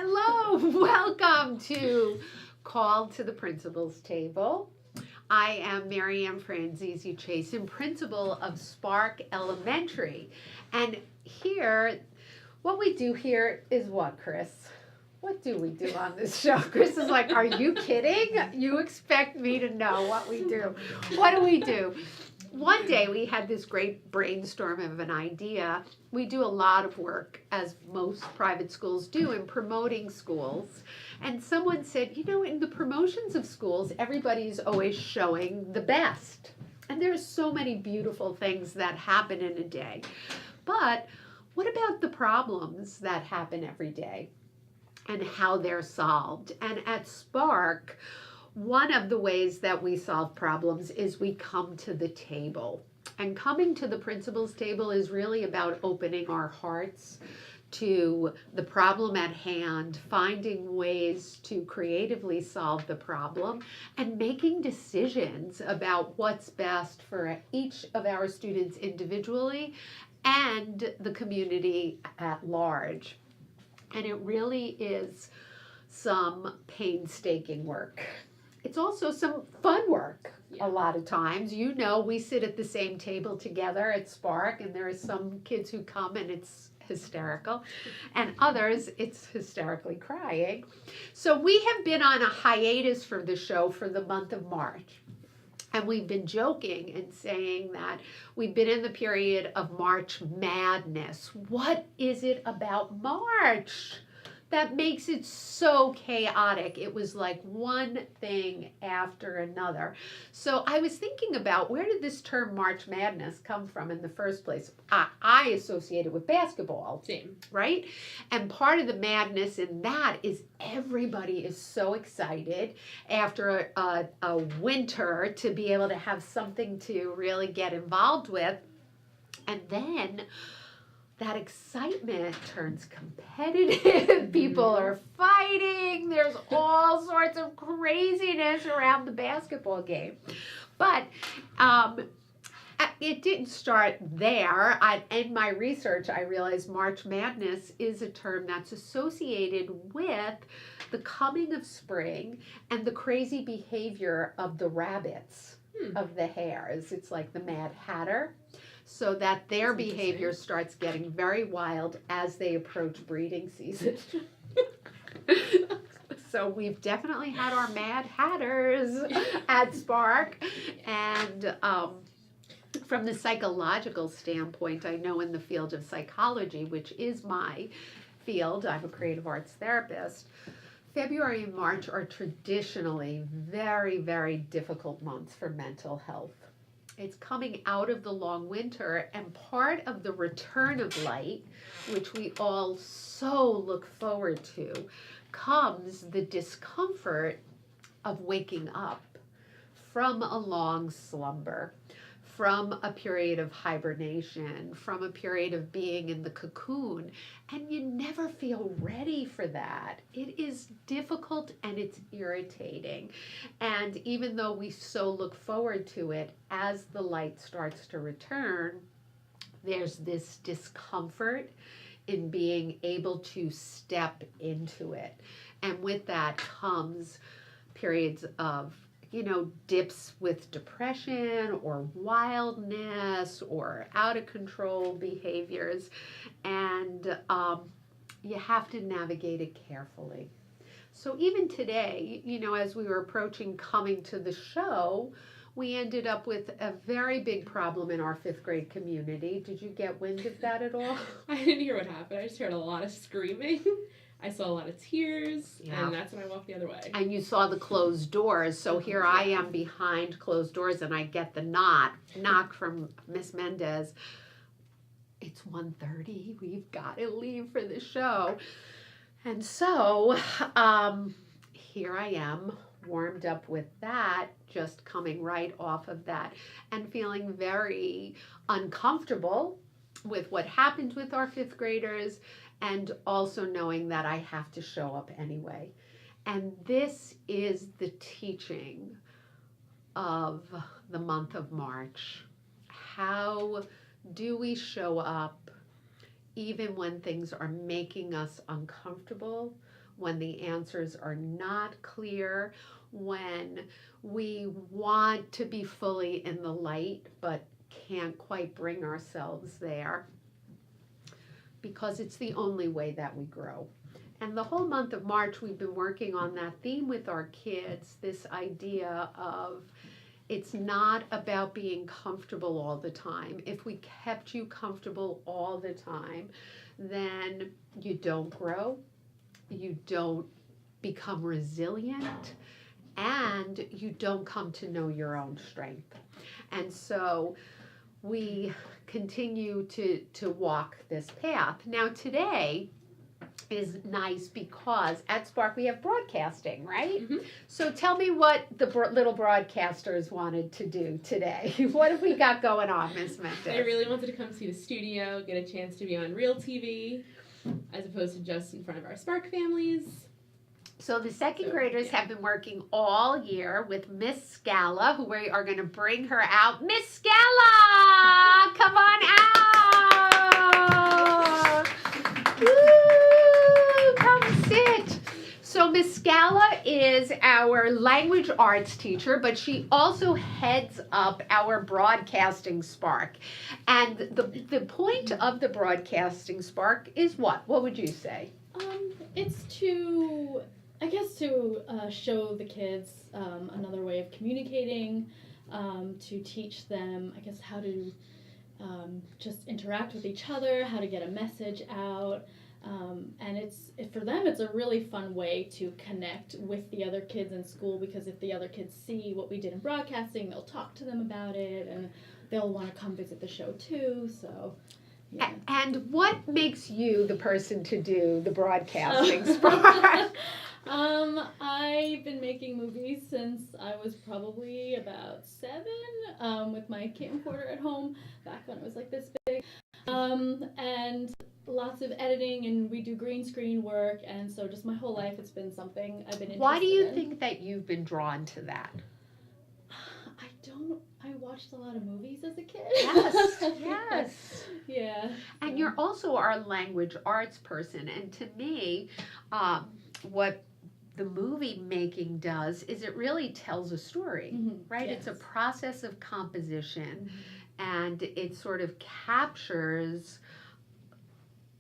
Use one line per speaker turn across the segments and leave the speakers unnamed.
Hello, welcome to Call to the Principal's Table. I am Mary Ann Franzese Chasin, principal of Spark Elementary. And here, what we do here is what, Chris? What do we do on this show? Chris is like, are you kidding? You expect me to know what we do. What do we do? One day we had this great brainstorm of an idea. We do a lot of work, as most private schools do, in promoting schools. And someone said, you know, in the promotions of schools, everybody's always showing the best. And there's so many beautiful things that happen in a day. But what about the problems that happen every day and how they're solved? And at Spark, one of the ways that we solve problems is we come to the table. And coming to the principal's table is really about opening our hearts to the problem at hand, finding ways to creatively solve the problem, and making decisions about what's best for each of our students individually and the community at large. And it really is some painstaking work. It's also some fun work a lot of times. You know, we sit at the same table together at Spark, and there are some kids who come and it's hysterical, and others it's hysterically crying. So we have been on a hiatus for the show for the month of March. And we've been joking and saying that we've been in the period of March madness. What is it about March that makes it so chaotic? It was like one thing after another. So I was thinking about, where did this term March Madness come from in the first place? I associate it with basketball.
Same.
Right? And part of the madness in that is everybody is so excited after a winter to be able to have something to really get involved with. And then that excitement turns competitive. People are fighting. There's all sorts of craziness around the basketball game. But it didn't start there. In my research, I realized March Madness is a term that's associated with the coming of spring and the crazy behavior of the rabbits, of the hares. It's like the Mad Hatter. So that their behavior starts getting very wild as they approach breeding season. So we've definitely had our Mad Hatters at Spark. And from the psychological standpoint, I know in the field of psychology, which is my field, I'm a creative arts therapist, February and March are traditionally very, very difficult months for mental health. It's coming out of the long winter, and part of the return of light, which we all so look forward to, comes the discomfort of waking up from a long slumber, from a period of hibernation, from a period of being in the cocoon, and you never feel ready for that. It is difficult and it's irritating. And even though we so look forward to it, as the light starts to return, there's this discomfort in being able to step into it. And with that comes periods of dips with depression or wildness or out of control behaviors. And you have to navigate it carefully. So even today, as we were approaching coming to the show, we ended up with a very big problem in our fifth grade community. Did you get wind of that at all?
I didn't hear what happened. I just heard a lot of screaming. I saw a lot of tears, and that's when I walked the other way.
And you saw the closed doors, so here I am behind closed doors, and I get the knock from Miss Mendez. It's 1:30, we've got to leave for the show. And so here I am, warmed up with that, just coming right off of that, and feeling very uncomfortable with what happened with our fifth graders, and also knowing that I have to show up anyway. And this is the teaching of the month of March. How do we show up even when things are making us uncomfortable, when the answers are not clear, when we want to be fully in the light but can't quite bring ourselves there, because it's the only way that we grow. And the whole month of March, we've been working on that theme with our kids, this idea of it's not about being comfortable all the time. If we kept you comfortable all the time, then you don't grow, you don't become resilient, and you don't come to know your own strength. And so we continue to walk this path. Now today is nice because at Spark we have broadcasting, right?
Mm-hmm.
So tell me what the little broadcasters wanted to do today. What have we got going on, Miss Mendes?
They really wanted to come see the studio, get a chance to be on real TV, as opposed to just in front of our Spark families.
So the second graders have been working all year with Miss Scala, who we are going to bring her out. Miss Scala, come on out. Woo, come sit. So Miss Scala is our language arts teacher, but she also heads up our broadcasting Spark. And the point of the broadcasting Spark is what? What would you say?
It's to, I guess, to show the kids another way of communicating, to teach them, I guess, how to just interact with each other, how to get a message out. And for them, it's a really fun way to connect with the other kids in school, because if the other kids see what we did in broadcasting, they'll talk to them about it, and they'll want to come visit the show too. So, yeah.
And what makes you the person to do the broadcasting Spark?
I've been making movies since I was probably about 7, with my camcorder at home, back when it was like this big. And lots of editing, and we do green screen work, and so just my whole life it's been something I've been interested in.
Why do you think that you've been drawn to that?
I watched a lot of movies as a kid.
Yes, yes.
Yeah.
And you're also our language arts person, and to me, what the movie making does is it really tells a story, right?
Yes.
It's a process of composition, and it sort of captures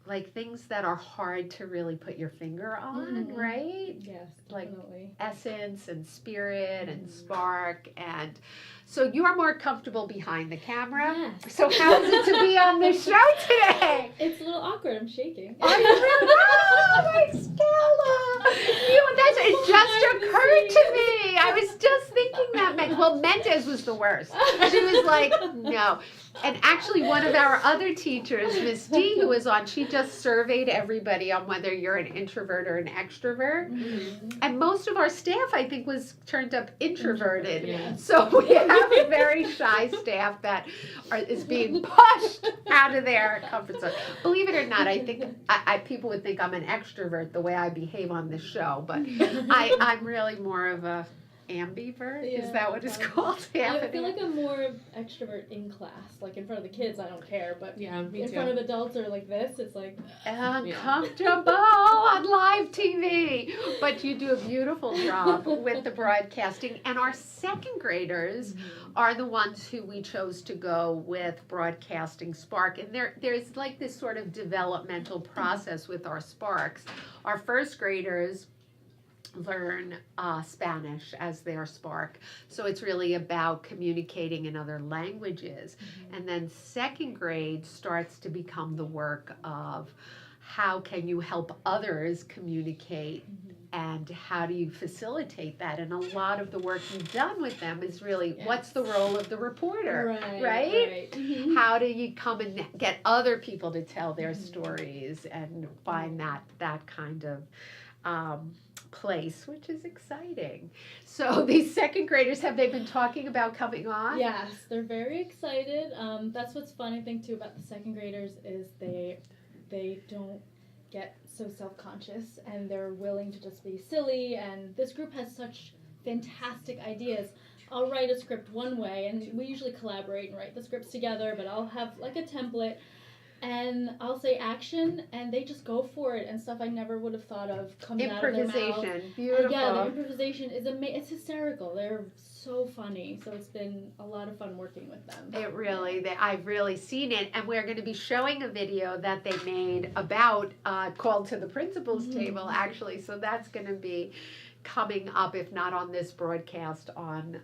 like things that are hard to really put your finger on, right?
Yes,
Like
definitely.
essence and spirit and spark. And so you're more comfortable behind the camera.
Yes.
So how is it to be on the show today?
It's a little awkward. I'm shaking.
Are you really? Oh, my Stella! It just occurred to me. I was just thinking that. Well, Mendez was the worst. She was like, no. And actually, one of our other teachers, Miss D, who was on, she just surveyed everybody on whether you're an introvert or an extrovert. And most of our staff, I think, was turned up introverted.
Yeah.
So we have a very shy staff that is being pushed out of their comfort zone. Believe it or not, I think people would think I'm an extrovert the way I behave on this show, but I'm really more of a ambivert.
Yeah,
Is that what it's called?
I feel like I'm more extrovert in class. Like in front of the kids, I don't care, but
Yeah, me
in
too.
front of adults or like this, it's like
Uncomfortable on live TV. But you do a beautiful job with the broadcasting. And our second graders are the ones who we chose to go with Broadcasting Spark. And there's like this sort of developmental process with our Sparks. Our first graders learn Spanish as their Spark. So it's really about communicating in other languages. And then second grade starts to become the work of how can you help others communicate and how do you facilitate that? And a lot of the work you've done with them is really what's the role of the reporter, right? How do you come and get other people to tell their stories and find that kind of place, which is exciting. So these second graders, have they been talking about coming on?
Yes, they're very excited. That's what's fun, I think, too, about the second graders is they don't get so self-conscious, and they're willing to just be silly, and this group has such fantastic ideas. I'll write a script one way, and we usually collaborate and write the scripts together, but I'll have like a template. and I'll say action, and they just go for it, and stuff I never would have thought of coming out of their mouth.
Improvisation, beautiful.
Yeah, the improvisation is it's hysterical. They're so funny, so it's been a lot of fun working with them.
I've really seen it, and we're going to be showing a video that they made about called to the principal's table, actually. So that's going to be coming up, if not on this broadcast, on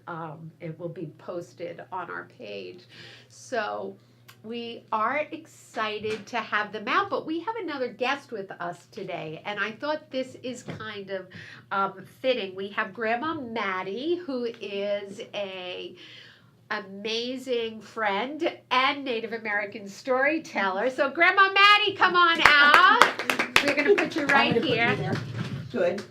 it will be posted on our page. So we are excited to have them out, but we have another guest with us today, and I thought this is kind of fitting. We have Grandma Maddie, who is a amazing friend and Native American storyteller. So Grandma Maddie, come on out. We're going to put you right here.
Good.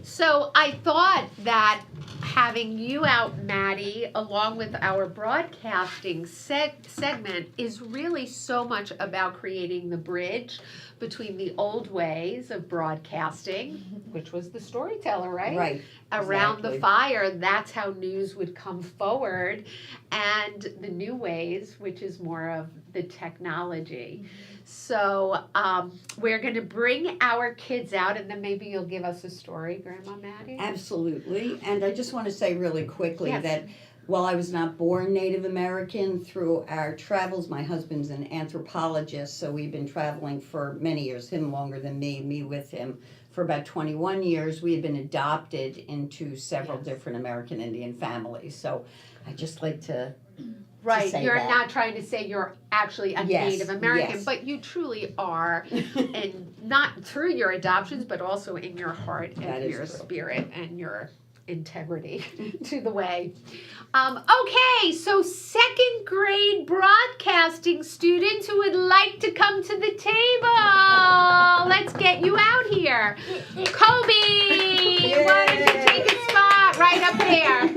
So I thought that having you out, Maddie, along with our broadcasting segment is really so much about creating the bridge between the old ways of broadcasting, which was the storyteller, right?
Right.
Around the
exactly.
fire, that's how news would come forward, and the new ways, which is more of the technology. So we're going to bring our kids out, and then maybe you'll give us a story, Grandma Maddie.
Absolutely. And I just want to say really quickly
Yes.
that while I was not born Native American, through our travels, my husband's an anthropologist, so we've been traveling for many years, him longer than me with him for about 21 years. We had been adopted into several
Yes.
different American Indian families. So I just like to
Right,
say
you're
that.
not trying to say you're actually a
Yes,
Native American,
yes.
but you truly are, and not through your adoptions, but also in your heart
That
and
is
your
true.
spirit and your integrity to the way. Okay, so second grade broadcasting students who would like to come to the table. Let's get you out here. Kobe, why don't you take a spot right up there?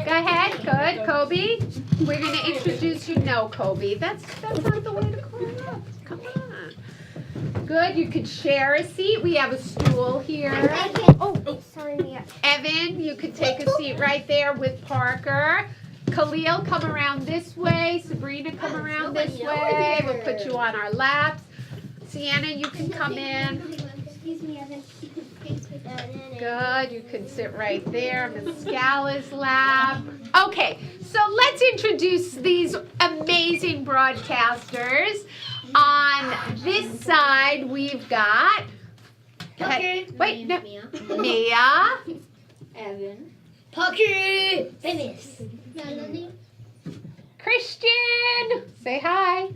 Go ahead, good, Kobe. We're going to introduce you. No, Kobe, that's not the way to call up. Come on. Good, you could share a seat. We have a stool here.
Oh, sorry.
Evan, you could take a seat right there with Parker. Khalil, come around this way. Sabrina, come around this way. We'll put you on our laps. Sienna, you can come in.
Excuse me, Evan.
Good, you can sit right there. Miss Scala's lap. Okay, so let's introduce these amazing broadcasters. On this side, we've got wait, no, Mia.
Evan.
Pucky!
Dennis. Melanie.
Christian. Say hi.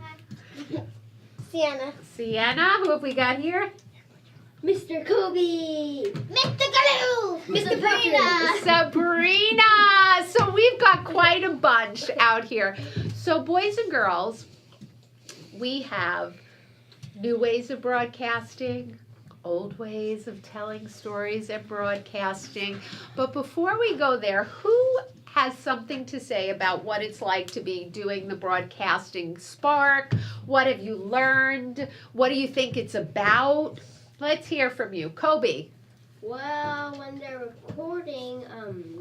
Sienna.
Sienna, who have we got here?
Mr. Kobe. Mr. Galoo. Mr. Sabrina.
Sabrina. So we've got quite a bunch out here. So boys and girls, we have new ways of broadcasting, old ways of telling stories and broadcasting. But before we go there, who has something to say about what it's like to be doing the broadcasting spark? What have you learned? What do you think it's about? Let's hear from you. Kobe.
Well, when they're recording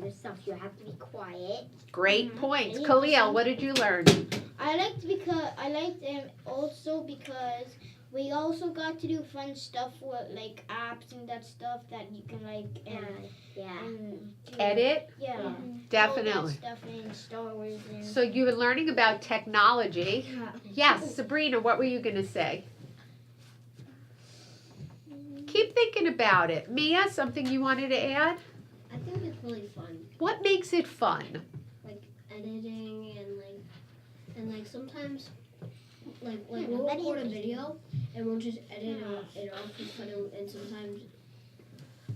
the stuff, you have to be quiet.
Great points.
And
Khalil, what did you learn?
I liked them also because we also got to do fun stuff with like apps and that stuff that you can like
Yeah.
and do,
Edit?
yeah, all
Definitely.
that stuff in Star Wars. And,
So you were learning about technology. Yes, Sabrina, what were you going to say? Keep thinking about it. Mia, something you wanted to add?
I think it's really fun.
What makes it fun?
Editing and like sometimes we'll record a video and we'll just edit it off and put it, and sometimes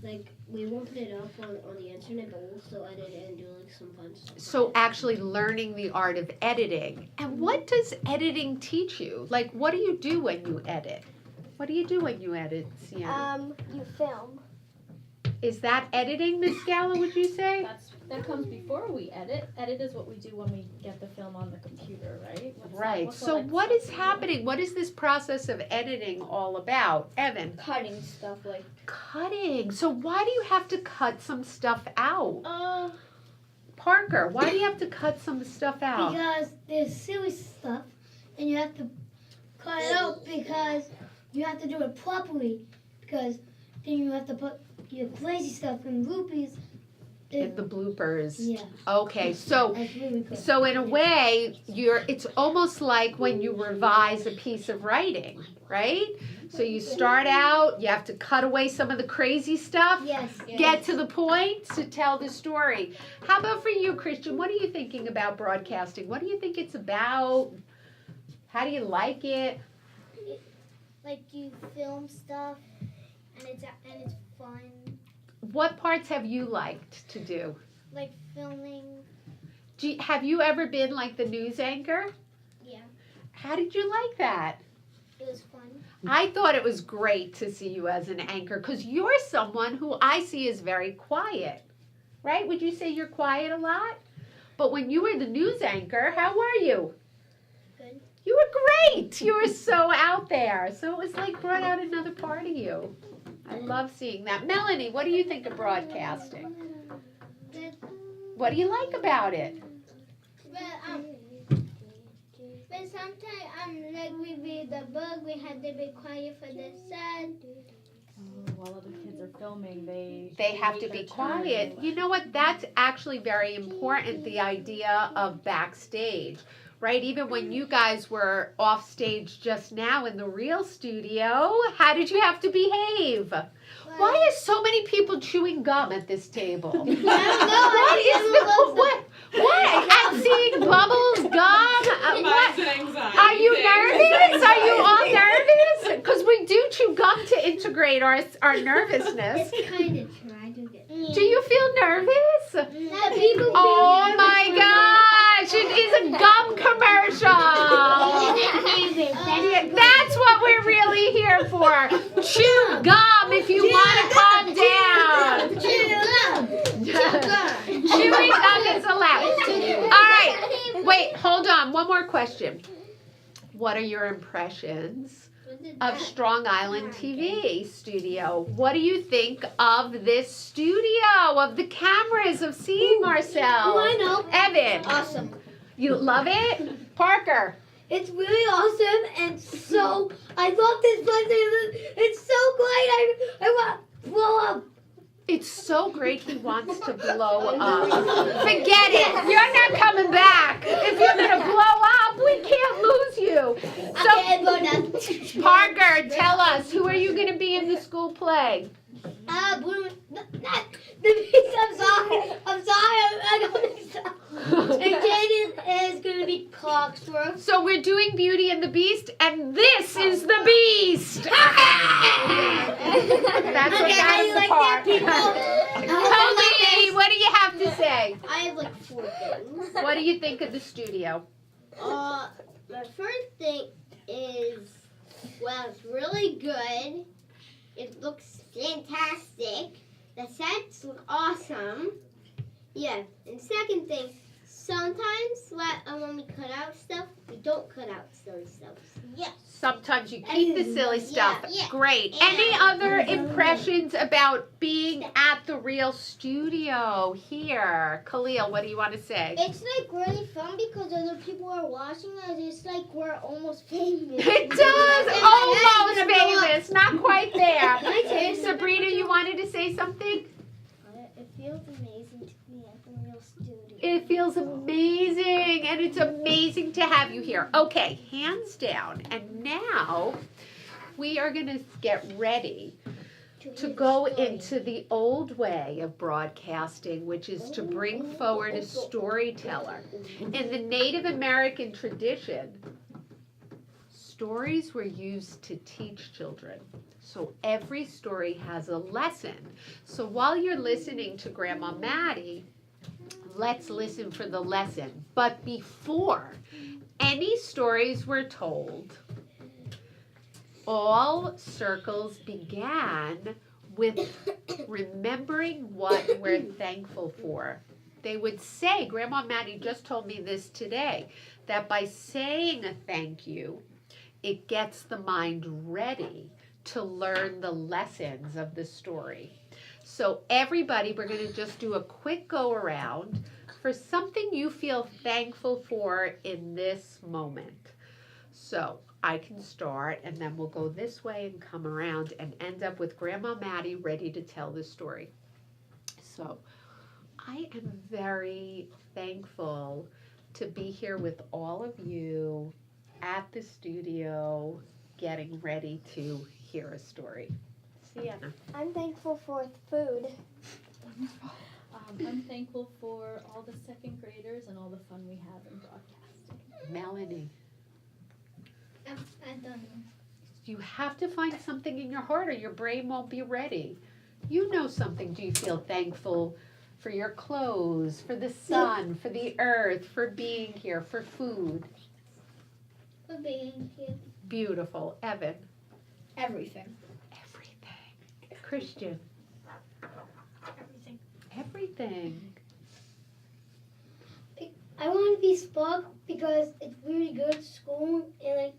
like we won't put it up on the internet, but we'll still edit it and do like some fun stuff.
So actually learning the art of editing. And what does editing teach you? Like, what do you do when you edit? What do you do when you edit, Sienna?
you film.
Is that editing, Miss Scala, would you say?
That comes before we edit. Edit is what we do when we get the film on the computer, right?
Right. So what is happening? What is this process of editing all about? Evan?
Cutting stuff like.
Cutting. So why do you have to cut some stuff out? Parker, why do you have to cut some stuff out?
Because there's silly stuff, and you you have to cut it out because you have to do it properly. Because then you have to put your crazy stuff and groupies.
In the bloopers.
Yeah,
Okay, so
that's really good.
so in a way, it's almost like when you revise a piece of writing, right? So you start out, you have to cut away some of the crazy stuff,
Yes.
get to the point to tell the story. How about for you, Christian? What are you thinking about broadcasting? What do you think it's about? How do you like it?
Like you film stuff, and it's fun.
What parts have you liked to do?
Like filming.
Have you ever been like the news anchor?
Yeah,
How did you like that?
it was fun.
I thought it was great to see you as an anchor because you're someone who I see is very quiet, right? Would you say you're quiet a lot? But when you were the news anchor, how were you?
Good.
You were great. You were so out there. So it was like brought out another part of you. I love seeing that. Melanie, what do you think of broadcasting?
Good.
What do you like about it?
But sometimes like we read the book, we had to be quiet for the sun.
While other kids are filming,
They have
wait
to
their
be
turn.
quiet. You know what? That's actually very important, the idea of backstage, right? Even when you guys were off stage just now in the real studio, how did you have to behave? Why are so many people chewing gum at this table? What is what? And seeing bubbles, gum? What? Are you nervous? Are you all nervous? Because we do chew gum to integrate our nervousness.
Kind of try to get.
Do you feel nervous?
The people.
Oh my gosh, it is a gum commercial. That's what we're really here for. Chew gum if you want to calm down. Chewing gum is allowed. All right, wait, hold on. One more question. What are your impressions of Strong Island TV studio? What do you think of this studio, of the cameras, of seeing ourselves?
I know.
Evan,
Awesome.
you love it? Parker,
It's really awesome, and so I love this place. It's so great. I want to blow up.
it's so great he wants to blow up. Forget it. You're not coming back. If you're going to blow up, we can't lose you. So, Parker, tell us, who are you going to be in the school play?
Blue. I'm sorry. I got mixed up. And Jaden is gonna be Cogsworth.
So we're doing Beauty and the Beast, and this is the Beast. That's what got him the part. Cody, what do you have to say?
I have like 4 things.
What do you think of the studio?
My first thing is, well, it's really good. It looks fantastic. The sets look awesome. Yeah. And second thing, sometimes when we cut out stuff, we don't cut out silly stuff. Yeah.
Sometimes you keep the silly stuff.
Yeah.
Great.
And-
Any other impressions about being at the real studio here? Khalil, what do you want to say?
It's like really fun because other people are watching us. It's like we're almost famous.
It does! Almost famous. Not quite there.
Can I say
Sabrina, you wanted to say something?
It feels amazing to be at the real studio.
It feels amazing, and it's amazing to have you here. Okay, hands down. And now we are going to get ready to go into the old way of broadcasting, which is to bring forward a storyteller. In the Native American tradition, stories were used to teach children. So every story has a lesson. So while you're listening to Grandma Maddie, let's listen for the lesson. But before any stories were told, all circles began with remembering what we're thankful for. They would say, Grandma Maddie just told me this today, that by saying a thank you, it gets the mind ready to learn the lessons of the story. So everybody, we're going to just do a quick go around for something you feel thankful for in this moment. So I can start, and then we'll go this way and come around and end up with Grandma Maddie ready to tell the story. So I am very thankful to be here with all of you at the studio getting ready to hear a story. Sienna.
I'm thankful for food.
I'm thankful for all the second graders and all the fun we have in broadcasting.
Melanie.
I'm done.
You have to find something in your heart or your brain won't be ready. You know something. Do you feel thankful for your clothes, for the sun, for the earth, for being here, for food?
For being here.
Beautiful. Evan.
Everything.
Everything. Christian.
Everything.
Everything.
I want to be Spock because it's really good at school and like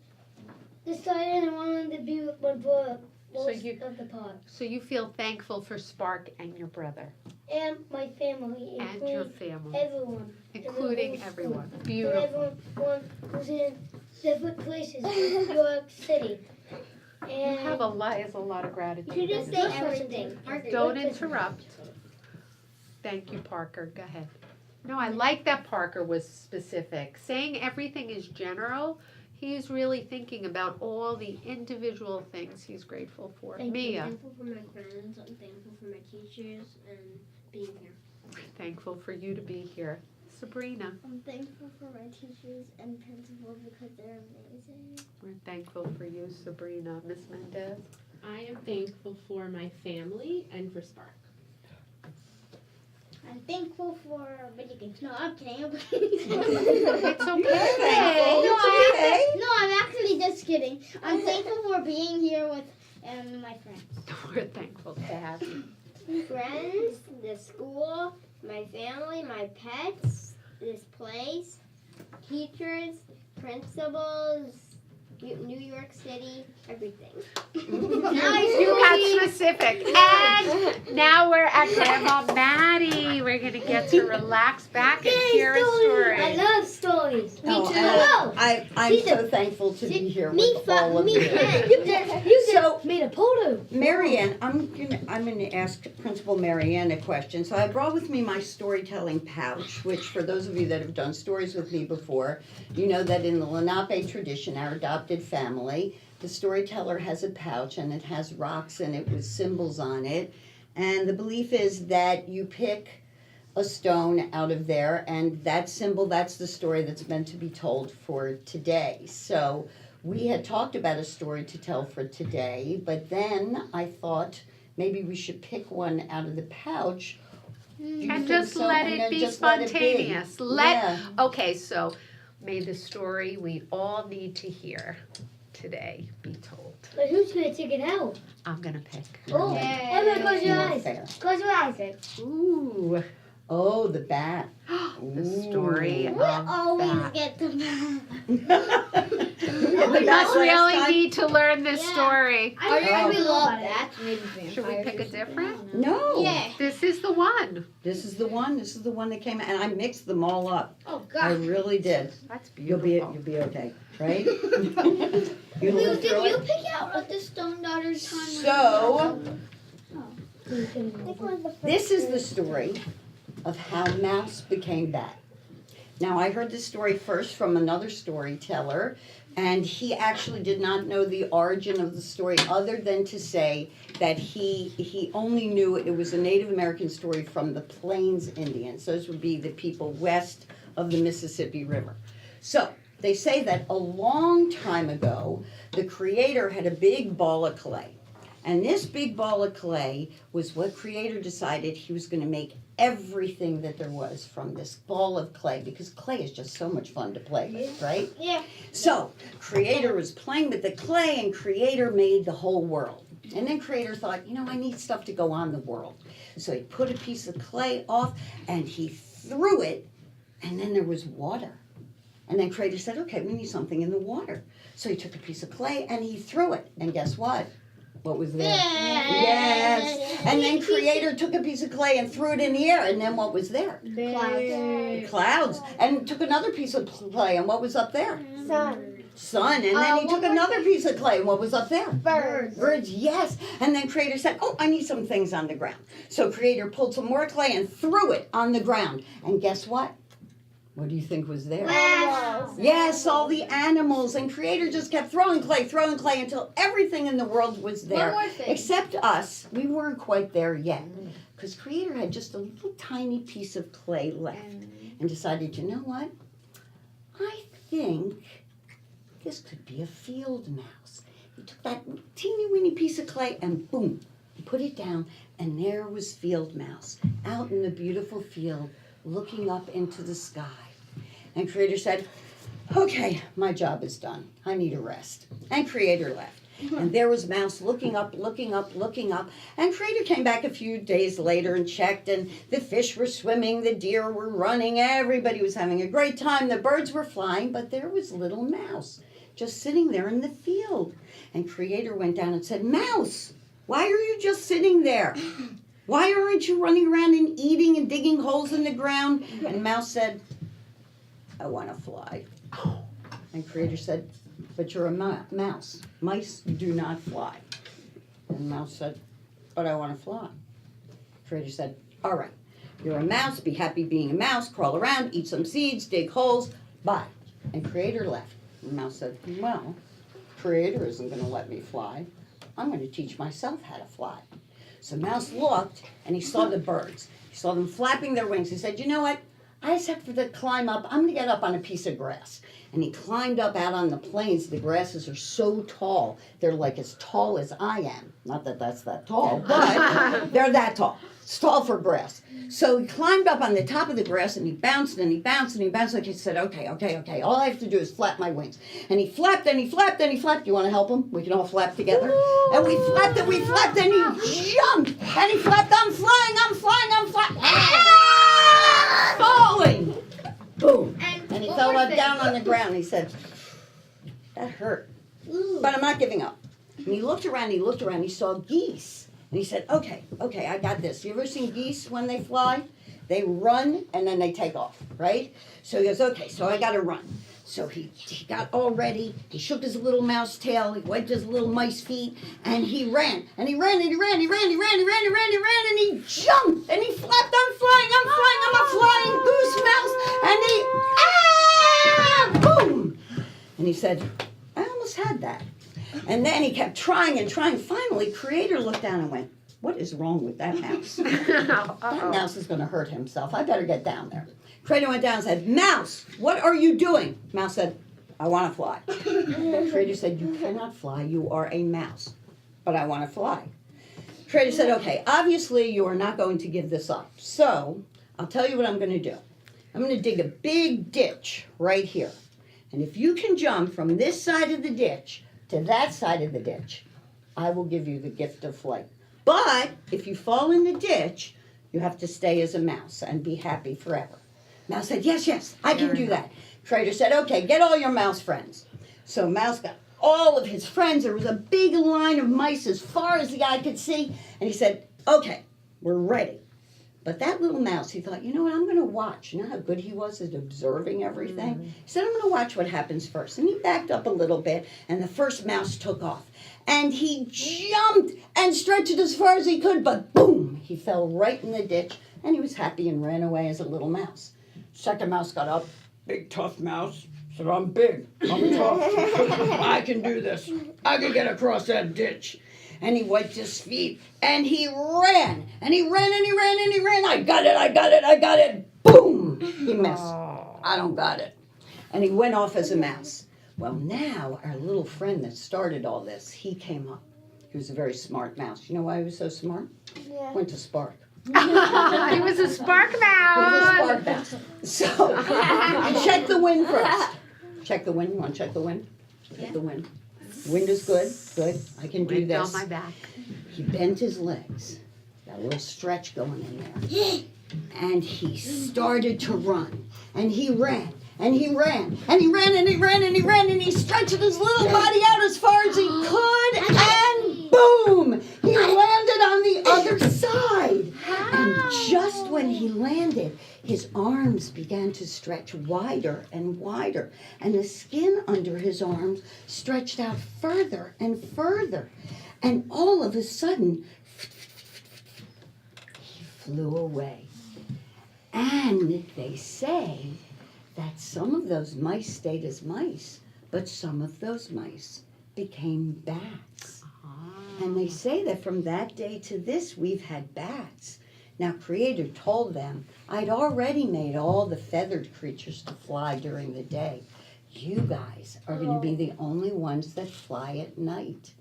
decided I wanted to be with my brother most of the time.
So you feel thankful for Spark and your brother
And my family,
and your
including
family,
everyone.
including
whole
everyone.
And
Beautiful.
everyone who's in different places in New York City.
You
And
have a lot of gratitude.
you just say everything.
Don't interrupt. Thank you, Parker. Go ahead. No, I like that Parker was specific. Saying everything is general, he's really thinking about all the individual things he's grateful for.
Thank you.
Mia,
I'm thankful for my friends. I'm thankful for my teachers and being here.
thankful for you to be here. Sabrina,
I'm thankful for my teachers and principals because they're amazing.
we're thankful for you, Sabrina. Miss Mendez.
I am thankful for my family and for Spark.
I'm thankful for video games. No, I'm kidding.
It's
No,
okay.
I'm actually just kidding. I'm thankful for being here with my friends.
We're thankful to have you.
Friends, the school, my family, my pets, this place, teachers, principals, New York City, everything.
You got specific. And now we're at Grandma Maddie. We're going to get to relax back and hear a story.
I love stories.
Oh, and I'm so thankful to be here with all of you.
You
So,
made a photo.
Marianne, I'm gonna ask Principal Marianne a question. So I brought with me my storytelling pouch, which for those of you that have done stories with me before, you know that in the Lenape tradition, our adopted family, the storyteller has a pouch and it has rocks in it with symbols on it. And the belief is that you pick a stone out of there and that symbol, that's the story that's meant to be told for today. So we had talked about a story to tell for today, but then I thought maybe we should pick one out of the pouch. Do you
And
think
just
so?
let
And
it
then
be
just let it be.
spontaneous.
Yeah.
Okay, so may the story we all need to hear today be told.
But who's gonna take it out?
I'm going to pick.
Oh, everyone close your
More
eyes.
fair.
Close your eyes.
Ooh,
Oh, the bat.
the story
We
of
always
that.
get the
We must really need to learn this
Yeah.
story.
Oh.
we love
that.
Should we pick a different?
No.
Yeah.
This is the one.
This is the one. This is the one that came out, and I mixed them all up.
Oh
I
God.
really did.
That's
You'll
beautiful.
be okay, right? You live through it.
pick out what the Stone Daughters time
So, this is the story of how Mouse became Bat. Now, I heard this story first from another storyteller, and he actually did not know the origin of the story other than to say that he only knew it was a Native American story from the Plains Indians. Those would be the people west of the Mississippi River. So, they say that a long time ago, the Creator had a big ball of clay. And this big ball of clay was what Creator decided he was going to make everything that there was from this ball of clay, because clay is just so much fun to play with, right?
Yeah.
So, Creator was playing with the clay, and Creator made the whole world. And then Creator thought, I need stuff to go on the world. So he put a piece of clay off, and he threw it, and then there was water. And then Creator said, okay, we need something in the water. So he took a piece of clay, and he threw it. And guess what? What was there? Yes. And then Creator took a piece of clay and threw it in the air, and then what was there?
Clouds.
Clouds. And took another piece of clay, and what was up there?
Sun.
sun. And then he took another piece of clay. And what was up there?
Birds.
Birds, yes. And then Creator said, oh, I need some things on the ground. So Creator pulled some more clay and threw it on the ground. And guess what? What do you think was there?
Wow.
Yes, all the animals. And Creator just kept throwing clay until everything in the world was there.
One more thing.
Except us. We weren't quite there yet. Because Creator had just a little tiny piece of clay left. And decided, you know what? I think this could be a field mouse. He took that teeny weeny piece of clay and boom, he put it down, and there was Field Mouse out in the beautiful field looking up into the sky. And Creator said, okay, my job is done. I need a rest. And Creator left. And there was Mouse looking up. And Creator came back a few days later and checked, and the fish were swimming, the deer were running, everybody was having a great time, the birds were flying, but there was little Mouse just sitting there in the field. And Creator went down and said, Mouse, why are you just sitting there? Why aren't you running around and eating and digging holes in the ground? And Mouse said, I want to fly. And Creator said, but you're a mouse. Mice do not fly. And Mouse said, but I want to fly. Creator said, all right, you're a mouse, be happy being a mouse, crawl around, eat some seeds, dig holes, bye. And Creator left. And Mouse said, well, Creator isn't going to let me fly. I'm going to teach myself how to fly. So Mouse looked, and he saw the birds. He saw them flapping their wings. He said, you know what? I just have to climb up. I'm going to get up on a piece of grass. And he climbed up out on the plains. The grasses are so tall. They're like as tall as I am. Not that that's that tall, but they're that tall. It's tall for grass. So he climbed up on the top of the grass, and he bounced and he bounced and he bounced. Like he said, okay. All I have to do is flap my wings. And he flapped and he flapped and he flapped. You want to help him? We can all flap together. And we flapped and he jumped. And he flapped, I'm flying. Falling. Boom. And he fell down on the ground. He said, that hurt. But I'm not giving up. And he looked around, he saw geese. And he said, okay, I got this. You ever seen geese when they fly? They run and then they take off, right? So he goes, okay, so I got to run. So he got all ready. He shook his little mouse tail. He wiped his little mice feet, and he ran. And he ran. And he jumped. And he flapped. I'm a flying goose mouse. And he, boom. And he said, I almost had that. And then he kept trying and trying. Finally, Creator looked down and went, what is wrong with that mouse? That mouse is going to hurt himself. I better get down there. Creator went down and said, Mouse, what are you doing? Mouse said, I want to fly. Creator said, you cannot fly. You are a mouse. But I want to fly. Creator said, okay, obviously you are not going to give this up. So I'll tell you what I'm going to do. I'm going to dig a big ditch right here. And if you can jump from this side of the ditch to that side of the ditch, I will give you the gift of flight. But if you fall in the ditch, you have to stay as a mouse and be happy forever. Mouse said, yes, I can do that. Creator said, okay, get all your mouse friends. So Mouse got all of his friends. There was a big line of mice as far as the eye could see. And he said, okay, we're ready. But that little mouse, he thought, you know what, I'm going to watch. You know how good he was at observing everything? He said, I'm going to watch what happens first. And he backed up a little bit, and the first mouse took off. And he jumped and stretched as far as he could, but boom, he fell right in the ditch, and he was happy and ran away as a little mouse. Second mouse got up, big tough mouse, said, I'm big, I'm tough, I can do this, I can get across that ditch. And he wiped his feet, and he ran, I got it, boom, he missed, I don't got it. And he went off as a mouse. Well, now our little friend that started all this, he came up. He was a very smart mouse. You know why he was so smart?
Yeah.
Went to Spark.
He was a spark mouse.
So, check the wind first. Check the wind. You want to check the wind? Check the wind. Wind is good. Good. I can do
Wind
this.
on my back.
He bent his legs. Got a little stretch going in there. And he started to run. And he ran. And he ran. And he stretched his little body out as far as he could. And boom! He landed on the other side. And just when he landed, his arms began began to stretch wider and wider, and the skin under his arms stretched out further and further. And all of a sudden, he flew away. And they say that some of those mice stayed as mice, but some of those mice became bats. And they say that from that day to this, we've had bats. Now, Creator told them, I'd already made all the feathered creatures to fly during the day. You guys are going to be the only ones that fly at night.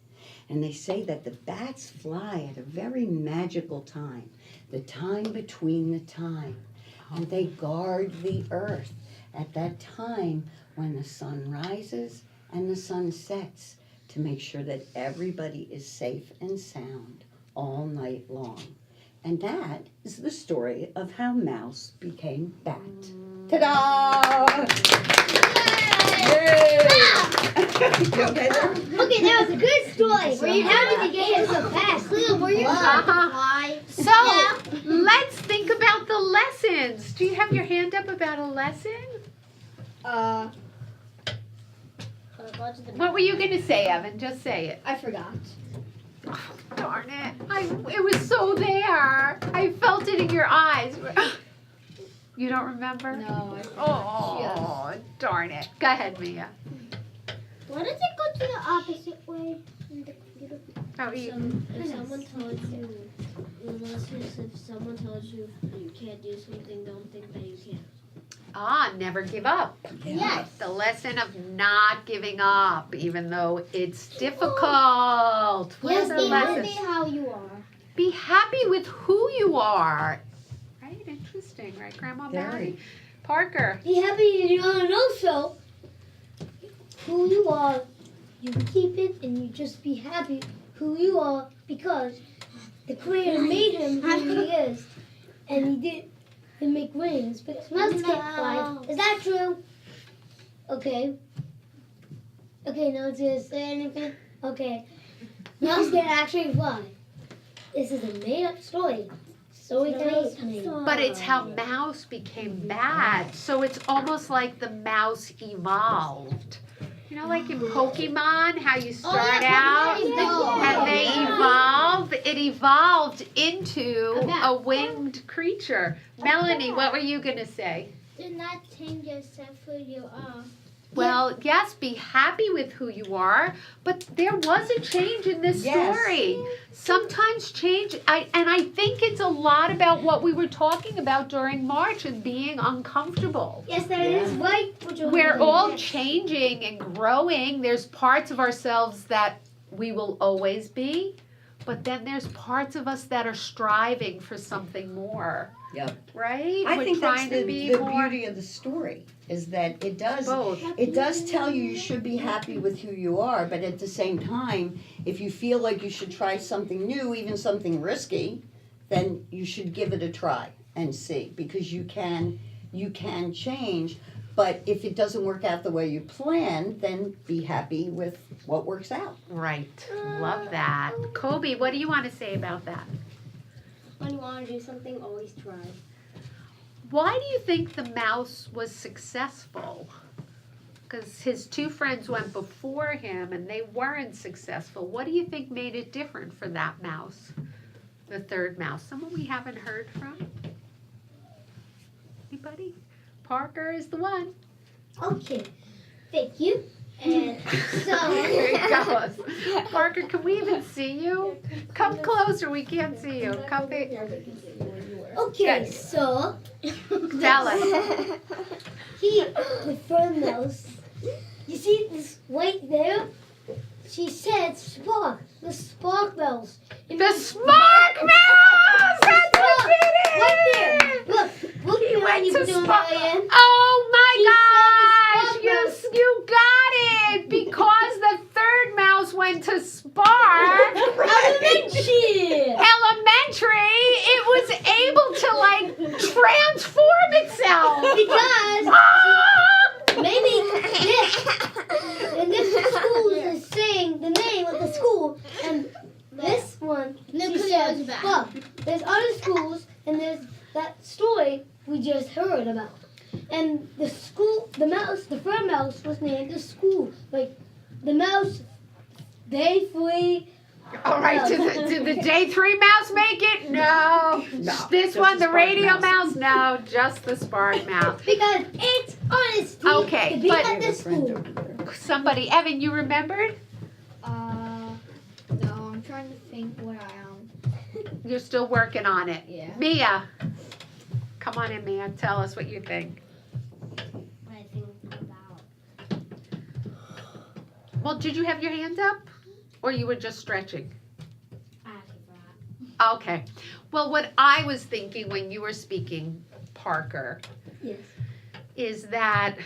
And they say that the bats fly at a very magical time, the time between the time. And they guard the earth at that time when the sun rises and the sun sets to make sure that everybody is safe and sound all night long. And that is the story of how Mouse became Bat. Ta-da! Yay! You okay there?
Okay, that was a good story. How did you get here so fast? Were you fly?
So let's think about the lessons. Do you have your hand up about a lesson? What were you going to say, Evan? Just say it.
I forgot.
Oh, darn it. It was so there. I felt it in your eyes. You don't remember?
No, I
Oh, darn it. Go ahead, Mia.
Why does it go to the opposite way in the computer?
How are you?
If someone told you, if someone tells you you can't do something, don't think that you can.
Never give up.
Yes.
The lesson of not giving up, even though it's difficult. What
Yes,
are the
be
lessons?
happy how you are.
Be happy with who you are. Right? Interesting, right, Grandma
Very.
Mary? Parker.
Be happy and also who you are. You keep it and you just be happy who you are because the Creator made him who he is. And he didn't make wings because mouse can't fly. Is that true? Okay. Okay, no one's gonna say anything? Okay. Mouse can actually fly. This is a made up story. Storyteller's made.
But it's how Mouse became bad. So it's almost like the mouse evolved. You know, like in Pokemon, how you start out and they evolve. It evolved into a winged creature. Melanie, what were you going to say?
Do not change yourself who you are.
Well, yes, be happy with who you are, but there was a change in this
Yes.
story. Sometimes change, and I think it's a lot about what we were talking about during March and being uncomfortable.
Yes, that is right.
We're all changing and growing. There's parts of ourselves that we will always be, but then there's parts of us that are striving for something more.
Yep.
Right?
I
We're
think that's
trying to
the
be more
beauty of the story, is that it does
both.
tell you you should be happy with who you are, but at the same time, if you feel like you should try something new, even something risky, then you should give it a try and see, because you can change. But if it doesn't work out the way you planned, then be happy with what works out.
Right. Love that. Kobe, what do you want to say about that?
When you want to do something, always try.
Why do you think the mouse was successful? Because his two friends went before him and they weren't successful. What do you think made it different for that mouse? The third mouse. Someone we haven't heard from? Anybody? Parker is the one.
Okay. Thank you. And
There he
so
goes. Parker, can we even see you? Come closer, we can't see you. Come
okay,
Good.
so
Tell us.
the first mouse. You see this right there? She said spark. The spark bells.
The Spark Mouse! That's what did it!
Right there. Look
He
behind
went
you,
to
Madonna
Spark.
Marianne.
Oh my
She said the
gosh!
Spark
You got it! Because the third mouse went to Spark
Elementary.
Elementary, it was able to like transform itself.
Because
Ah!
maybe this school is saying the name of the school, and this one she said spark. There's other schools, and there's that story we just heard about. mouse was named the school. Like the mouse, day 3.
All right, did the day 3 mouse make it? No.
No,
This
just
one,
the
the
Spark
radio
mouse.
mouse? No, just the Spark mouse.
Because it's honesty
Okay,
to be
but-
at the school.
Somebody, Evan, you remembered?
No, I'm trying to think what I am.
You're still working on it.
Yeah.
Mia, come on in, Mia. Tell us what you think.
What I think about.
Well, did you have your hand up? Or you were just stretching?
I forgot.
Okay. Well, what I was thinking when you were speaking, Parker,
Yes.
is that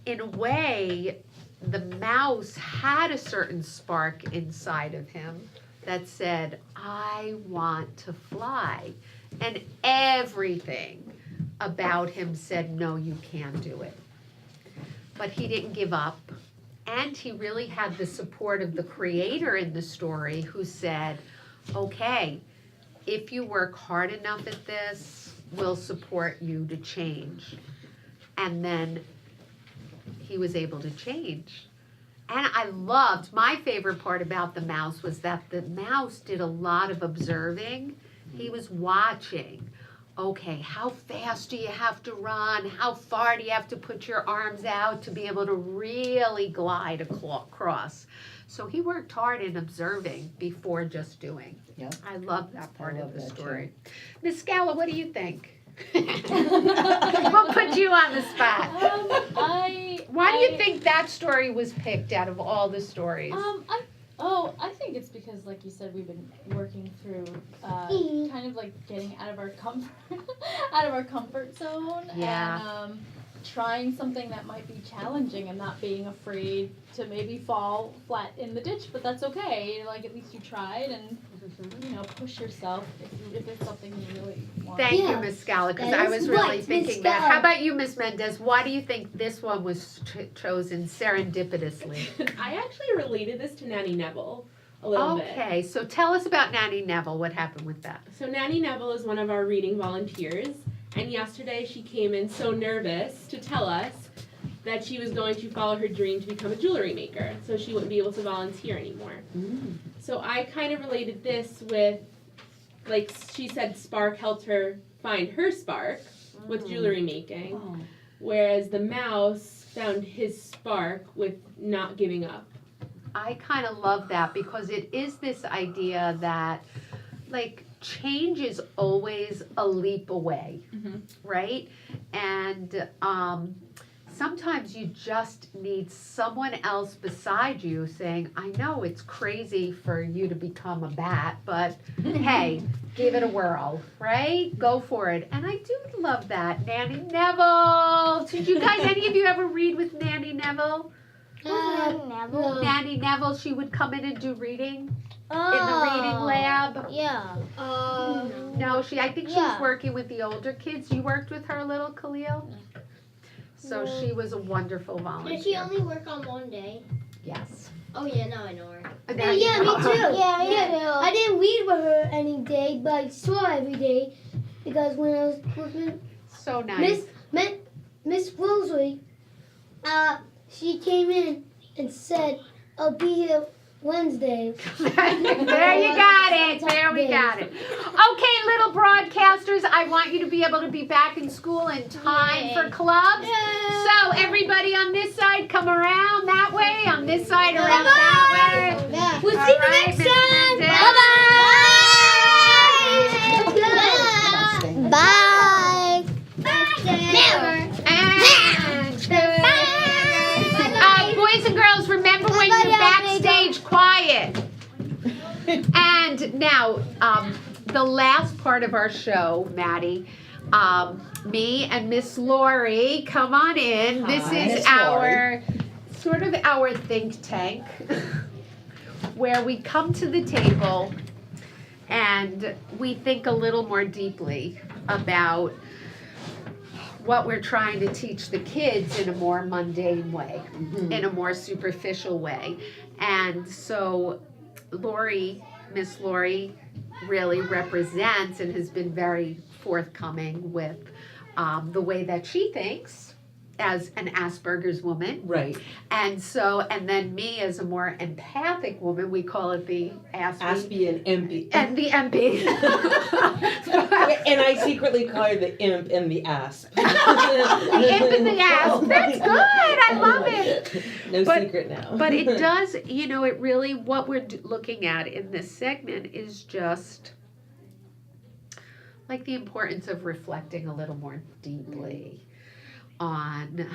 in a way, the mouse had a certain spark inside of him that said, I want to fly. And everything about him said, no, you can't do it. But he didn't give up. And he really had the support of the creator in the story who said, okay, if you work hard enough at this, we'll support you to change. And then he was able to change. And I loved, my favorite part about the mouse was that the mouse did a lot of observing. He was watching. Okay, how fast do you have to run? How far do you have to put your arms out to be able to really glide across? So he worked hard in observing before just doing.
Yep.
I love that part
I
of
love
the
that too.
story. Miss Scala, what do you think? We'll put you on the spot. Why do you think that story was picked out of all the stories?
I think it's because, like you said, we've been working through kind of like getting out of our comfort zone,
Yeah.
and trying something that might be challenging and not being afraid to maybe fall flat in the ditch, but that's okay. Like at least you tried, and push yourself if it's something you really want.
Thank you,
Yeah,
Miss Scala, because
that
I
is
was really
right, Miss
thinking that.
Scala.
How about you, Miss Mendez? Why do you think this one was chosen serendipitously?
I actually related this to Nanny Neville a little bit.
Okay, so tell us about Nanny Neville. What happened with that?
So Nanny Neville is one of our reading volunteers, and yesterday she came in so nervous to tell us that she was going to follow her dream to become a jewelry maker, so she wouldn't be able to volunteer anymore. So I kind of related this with, like she said, Spark helped her find her spark with jewelry making,
Oh.
whereas the mouse found his spark with not giving up.
I kind of love that because it is this idea that, like, change is always a leap away,
Mhm.
right? And sometimes you just need someone else beside you saying, I know it's crazy for you to become a bat, but hey, give it a whirl, right? Go for it. And I do love that. Nanny Neville. Did you guys, any of you ever read with Nanny Neville?
Neville.
Nanny Neville, she would come in and do reading in the
Oh.
reading lab.
Yeah.
No, I think she was
Yeah.
working with the older kids. You worked with her a little, Khalil? So
No.
she was a wonderful volunteer.
Did she only work on one day?
Yes.
Oh yeah, now I know her.
Now you
Yeah, me
know
too.
her.
Yeah, I didn't read with her any day, but I saw her every day because when I was with
So nice.
Miss Rosalie, she came in and said, "I'll be here Wednesday."
There you got it. There we got it. Okay, little broadcasters, I want you to be able to be back in school in time for clubs. So everybody on this side, come around that way. On this side, around that way.
We'll
All
see you
right,
next
Miss
time.
Mendez.
Bye. Never.
And boys and girls, remember when you're backstage, quiet. And now, the last part of our show, Maddie, me and Miss Lori, come on in. This
Hi,
is
Miss
our sort of our think tank, where we come to the table and we think a little more deeply about what we're trying to teach the kids in a more mundane way, in a more superficial way. And so Lori, Miss Lori, really represents and has been very forthcoming with the way that she thinks as an Asperger's woman.
Right.
And then me as a more empathic woman, we call it the Aspie.
Aspie and MP.
And the MP.
And I secretly call her the imp and the asp.
The imp and the asp. That's good. I love it.
No
But-
secret now.
But it does, it really, what we're looking at in this segment is just like the importance of reflecting a little more deeply on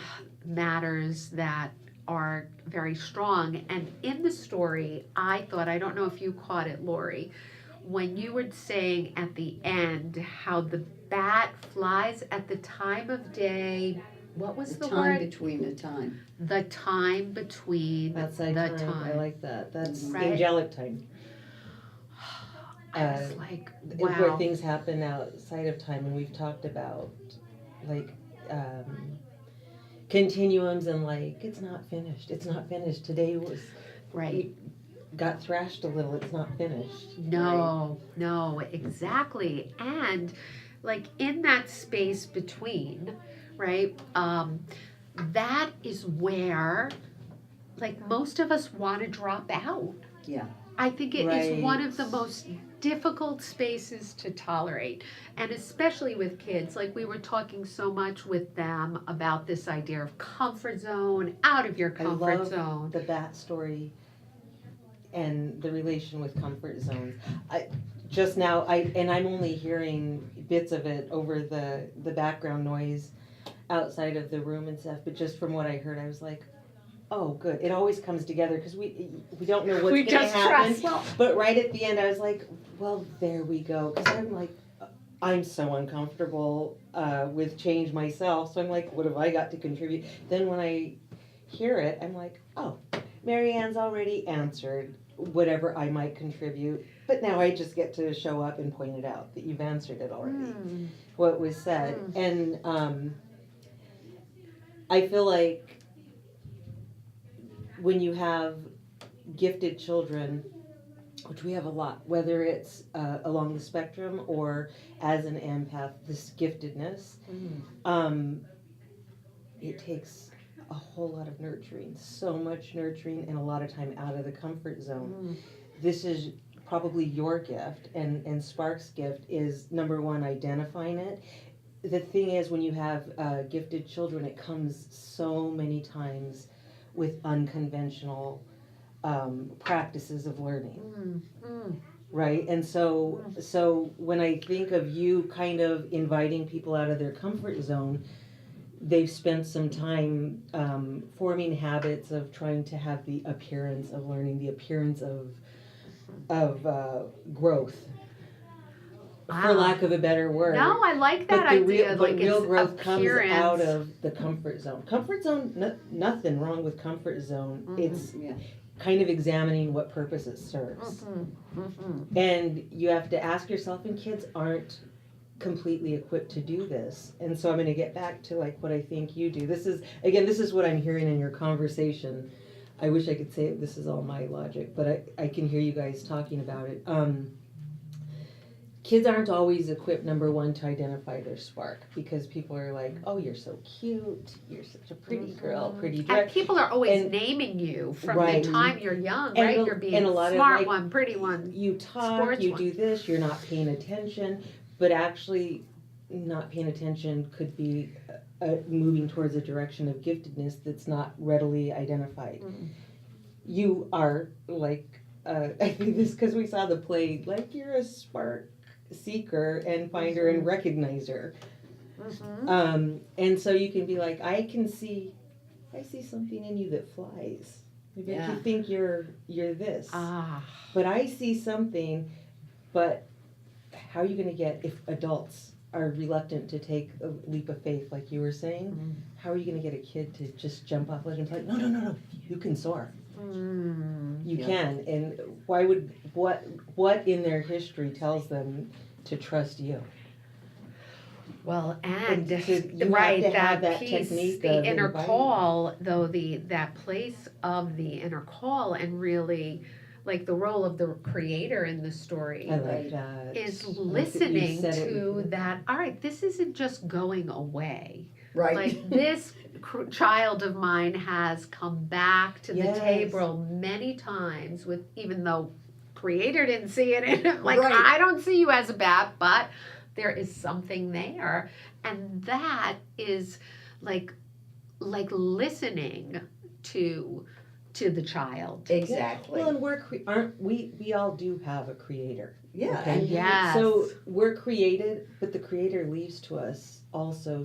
matters that are very strong. And in the story, I thought, I don't know if you caught it, Lori, when you were saying at the end how the bat flies at the time of day, what was the
time
word?
between the time.
The time between
Outside
the
time. I
time.
like that. That's
Right.
angelic time.
I was like,
Where
wow.
things happen outside of time, and we've talked about like continuums and like it's not finished. It's not finished. Today
Right.
got thrashed a little. It's not finished.
No, exactly. And like in that space between, right? That is where like most of us want to drop out.
Yeah.
I think it is one
Right.
of the most difficult spaces to tolerate, and especially with kids. Like we were talking so much with them about this idea of comfort zone, out of your comfort
I love
zone.
the bat story and the relation with comfort zones. I'm only hearing bits of it over the background noise outside of the room and stuff, but just from what I heard, I was like, oh, good. It always comes together because we don't know what's
We
going to
just
happen.
trust.
But right at the end, I was like, well, there we go. Because I'm like, I'm so uncomfortable with change myself. So I'm like, what have I got to contribute? Then when I hear it, I'm like, oh, Mary Ann's already answered whatever I might contribute. But now I just get to show up and point it out that you've answered it already,
Mm.
what was said. And I feel like when you have gifted children, which we have a lot, whether it's along the spectrum or as an empath, this giftedness, it takes a whole lot of nurturing, so much nurturing, and a lot of time out of the comfort zone. This is probably your gift, and Spark's gift is number one, identifying it. The thing is, when you have gifted children, it comes so many times with unconventional practices of learning, right? And so when I think of you kind of inviting people out of their comfort zone, they've spent some time forming habits of trying to have the appearance of learning, the appearance of growth, for lack of a better word.
No, I like that
But the
idea.
real,
like
real
it's
growth comes
appearance.
out of the comfort zone. Comfort zone, nothing wrong with comfort zone. It's
Yeah.
kind of examining what purpose it serves. And you have to ask yourself, and kids aren't completely equipped to do this. And so I'm going to get back to like what I think you do. This is what I'm hearing in your conversation. I wish I could say this is all my logic, but I can hear you guys talking about it. Kids aren't always equipped, number one, to identify their spark, because people are like, oh, you're so cute, you're such a pretty girl, pretty
And
dress.
people are always
And-
naming you from
Right.
the time you're young,
And
right?
a-
You're being
and a lot of,
smart
like,
one, pretty one.
You talk,
Sports
you
one.
do this, you're not paying attention, but actually not paying attention could be moving towards a direction of giftedness that's not readily identified. You are like, I think this because we saw the play, like you're a spark seeker and finder and recognizer. And so you can be like, I see something in you that flies. Maybe
Yeah.
you think you're this.
Ah.
But I see something, but how are you going to get, if adults are reluctant to take a leap of faith, like you were saying, how are you going to get a kid to just jump off ledge and be like, no, you can soar. You
Yeah.
can. And why would, what in their history tells them to trust you?
Well, and
You have
right,
to have
that
that
piece,
technique
the
of
inner
inviting.
call, though, that place of the inner call, and really, like the role of the creator in the story
I like that.
is
I like that you
listening
said it.
to that. All right, this isn't just going away,
Right.
Like this child of mine has come back to the
Yes.
table many times with, even though creator didn't see it in him, like
Right.
I don't see you as a bat, but there is something there. And that is like listening to the child.
Exactly.
Well, and aren't we all do have a creator.
Yeah.
Okay.
And
Yes.
So we're created, but the creator leaves to us also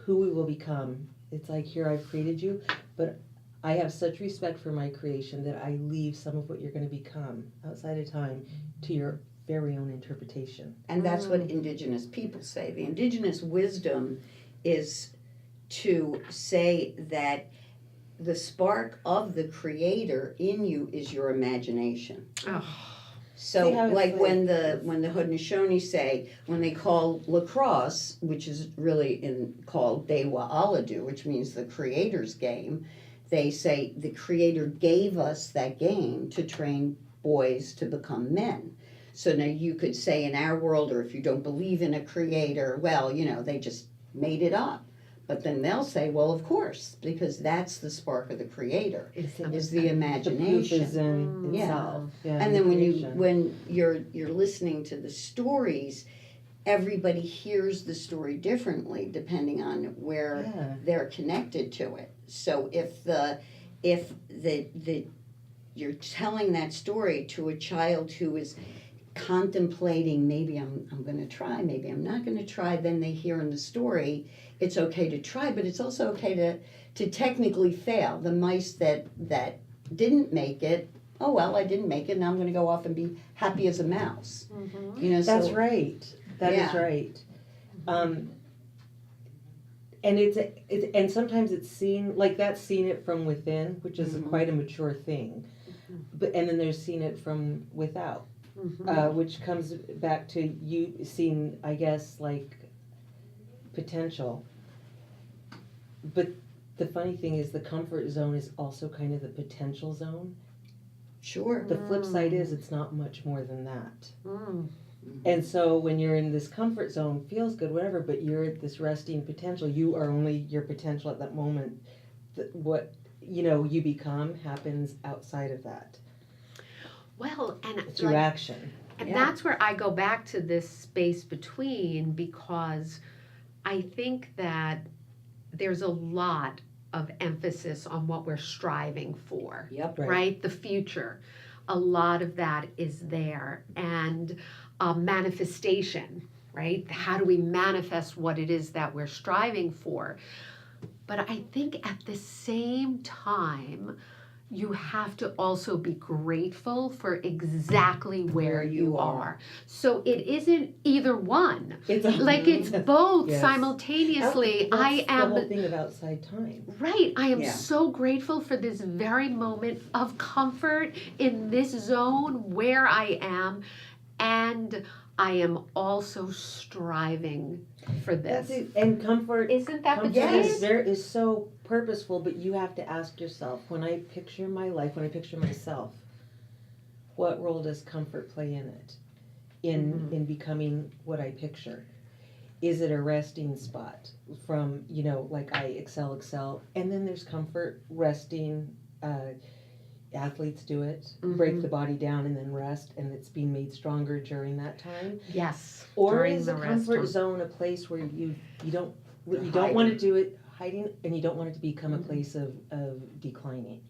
who we will become. It's like, here, I've created you, but I have such respect for my creation that I leave some of what you're going to become outside of time to your very own interpretation.
And that's what indigenous people say. The indigenous wisdom is to say that the spark of the creator in you is your imagination.
Oh.
So
See how it's
like
like-
when the Haudenosaunee say, when they call lacrosse, which is really called Dewa Aladu, which means the creator's game, they say the creator gave us that game to train boys to become men. So now you could say in our world, or if you don't believe in a creator, well, they just made it up. But then they'll say, well, of course, because that's the spark of the creator, is the
The proof
imagination.
is in
Yeah.
itself. Yeah,
And
the
then
creation.
when you're listening to the stories, everybody hears the story differently depending on where
Yeah.
they're connected to it. So if you're telling that story to a child who is contemplating, maybe I'm going to try, maybe I'm not going to try, then they hear in the story, it's okay to try, but it's also okay to technically fail. The mice that didn't make it, oh well, I didn't make it, now I'm going to go off and be happy as a mouse.
That's
So
right. That is
Yeah.
right. And and sometimes it's seen like that's seen it from within, which is
Mhm.
quite a mature thing. But and then there's seen it from without, which comes back to you seeing, I guess, like potential. But the funny thing is, the comfort zone is also kind of the potential zone.
sure.
The flip side is it's not much more than that.
Mm.
And so when you're in this comfort zone, feels good, whatever, but you're at this resting potential, you are only your potential at that moment. What you become happens outside of that
Well, and
through
like,
action.
and
Yeah.
that's where I go back to this space between, because I think that there's a lot of emphasis on what we're striving for.
Yep.
Right? The future. A lot of that is there. And manifestation, right? How do we manifest what it is that we're striving for? But I think at the same time, you have to also be grateful for exactly where you are. So it isn't either one.
It's
Like it's both
Yes.
simultaneously.
That's
I
the
am
whole thing of outside time.
Right. I am
Yeah.
so grateful for this very moment of comfort in this zone where I am. And I am also striving for
That's
this.
it. And comfort.
Isn't that the
Comfort
Yes.
truth?
is so purposeful, but you have to ask yourself, when I picture my life, when I picture myself, what role does comfort play in it? In becoming what I picture? Is it a resting spot from, like I excel, and then there's comfort, resting, athletes do it, break the body down and then rest, and it's being made stronger during that time.
Yes.
Or
during
is
the
a
rest
comfort
time.
zone a place where you don't
You're
want to
hiding.
do it hiding, and you don't want it to become a place of declining.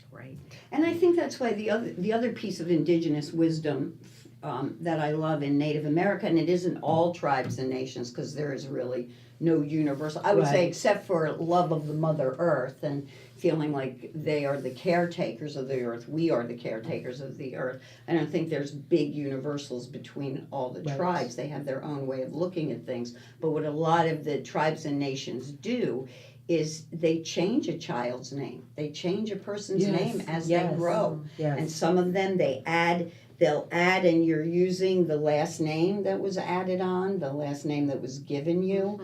Right.
And I think that's why the other piece of indigenous wisdom that I love in Native America, and it isn't all tribes and nations, because there is really no universal, I would say,
Right.
except for love of the Mother Earth and feeling like they are the caretakers of the earth, we are the caretakers of the earth. I don't think there's big universals between all the
Right.
tribes. They have their own way of looking at things. But what a lot of the tribes and nations do is they change a child's name. They change a person's
Yes,
name as
yes.
they grow.
Yes.
And some of them they'll add, and you're using the last name that was added on, the last name that was given you.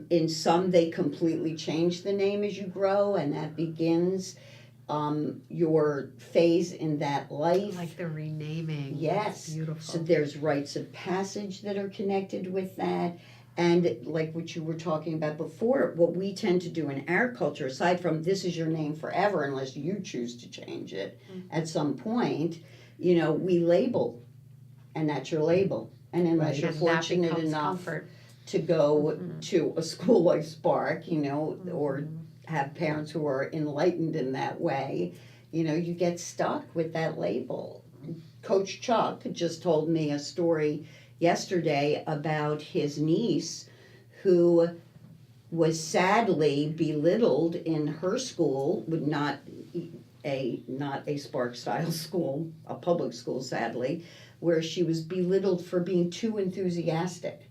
In some, they completely change the name as you grow, and that begins your phase in that life.
Like the renaming.
Yes.
That's beautiful.
So there's rites of passage that are connected with that. And like what you were talking about before, what we tend to do in our culture, aside from this is your name forever unless you choose to change it at some point, you know, we label, and that's your label. And unless you're
And that
fortunate
becomes
enough
comfort.
to go to a school like Spark, you know, or have parents who are enlightened in that way, you know, you get stuck with that label. Coach Chuck just told me a story yesterday about his niece who was sadly belittled in her school, with not a Spark style school, a public school sadly, where she was belittled for being too enthusiastic.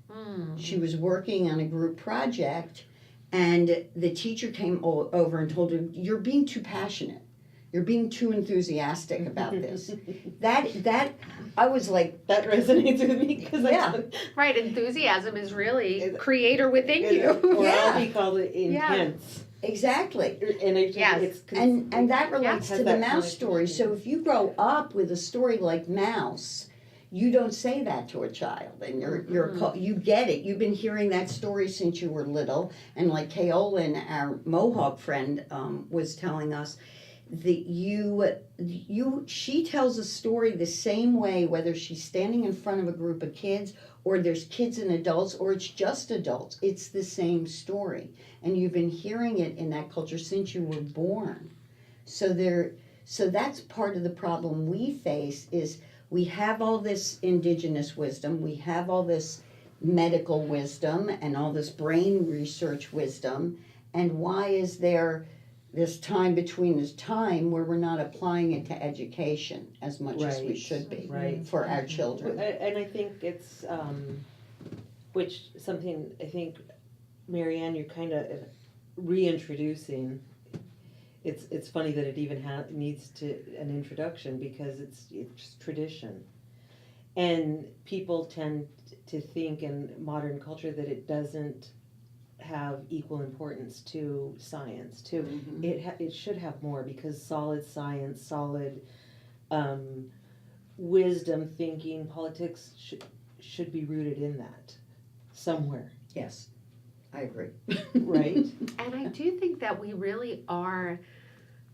She was working on a group project, and the teacher came over and told her, "You're being too passionate. You're being too enthusiastic about this." That I was like,
That resonates with me because
Yeah.
Right, enthusiasm is really
Is-
creator within you.
or
Yeah.
I'll be called intense.
exactly.
And it just,
Yes.
it's
And that relates
has
to the
that
mouse story.
connotation.
So if you grow up with a story like Mouse, you don't say that to a child, and you get it. You've been hearing that story since you were little, and like Kaolin, our Mohawk friend, was telling us, she tells a story the same way whether she's standing in front of a group of kids or there's kids and adults or it's just adults. It's the same story, and you've been hearing it in that culture since you were born. So that's part of the problem we face is we have all this indigenous wisdom, we have all this medical wisdom and all this brain research wisdom, and why is there this time between this time where we're not applying it to education as much as we
Right,
should be
right.
for our children?
And I think it's, which something I think, Marianne, you're kind of reintroducing. It's funny that it even needs an introduction because it's tradition. And people tend to think in modern culture that it doesn't have equal importance to science. It should have more because solid science, solid wisdom thinking, politics should be rooted in that somewhere,
Yes, I agree.
right?
And I do think that we really are